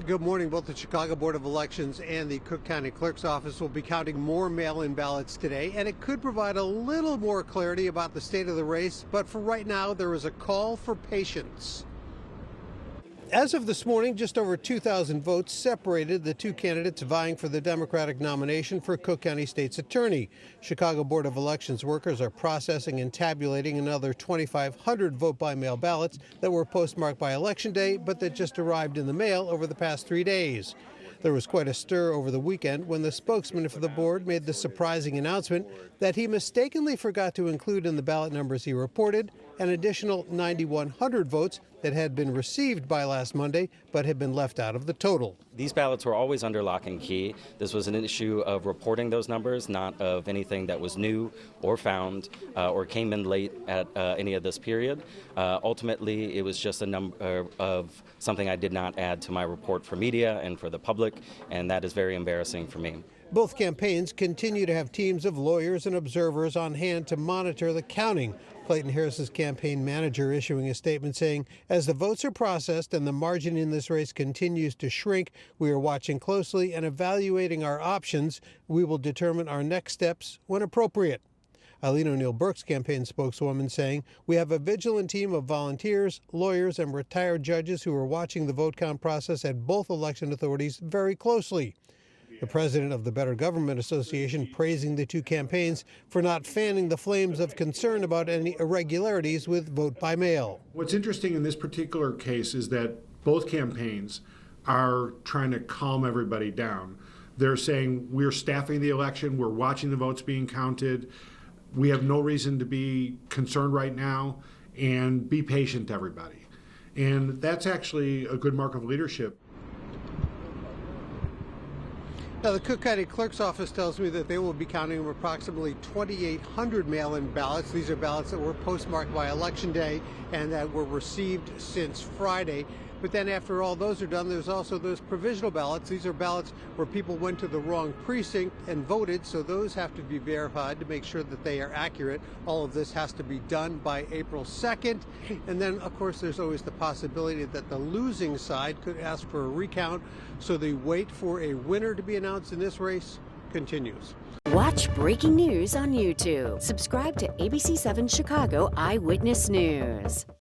Good morning. Both the Chicago Board of Elections and the Cook County Clerk's Office will be counting more mail-in ballots today, and it could provide a little more clarity about the state of the race, but for right now, there is a call for patience. As of this morning, just over 2,000 votes separated the two candidates vying for the Democratic nomination for Cook County State's Attorney. Chicago Board of Elections workers are processing and tabulating another 2,500 vote-by-mail ballots that were postmarked by Election Day, but that just arrived in the mail over the past 3 days. There was quite a stir over the weekend when the spokesman for the board made the surprising announcement that he mistakenly forgot to include in the ballot numbers he reported an additional 9,100 votes that had been received by last Monday but had been left out of the total. These ballots were always under lock and key. This was an issue of reporting those numbers, not of anything that was new or found or came in late at any of this period. Ultimately, it was just a number of something I did not add to my report for media and for the public, and that is very embarrassing for me. Both campaigns continue to have teams of lawyers and observers on hand to monitor the counting. Clayton Harris's campaign manager issuing a statement saying, as the votes are processed and the margin in this race continues to shrink, we are watching closely and evaluating our options. We will determine our next steps when appropriate. Eileen O'Neill, Burke's campaign spokeswoman, saying, we have a vigilant team of volunteers, lawyers, and retired judges who are watching the vote count process at both election authorities very closely. The president of the Better Government Association praising the two campaigns for not fanning the flames of concern about any irregularities with vote by mail. What's interesting in this particular case is that both campaigns are trying to calm everybody down. They're saying we're staffing the election, we're watching the votes being counted, we have no reason to be concerned right now, and be patient, everybody. And that's actually a good mark of leadership. Now, the Cook County Clerk's Office tells me that they will be counting approximately 2,800 mail-in ballots. These are ballots that were postmarked by Election Day and that were received since Friday. But then after all those are done, there's also those provisional ballots. These are ballots where people went to the wrong precinct and voted, so those have to be verified to make sure that they are accurate. All of this has to be done by April 2nd. And then, of course, there's always the possibility that the losing side could ask for a recount, so the wait for a winner to be announced in this race continues. Watch breaking news on YouTube. Subscribe to ABC7 Chicago Eyewitness News.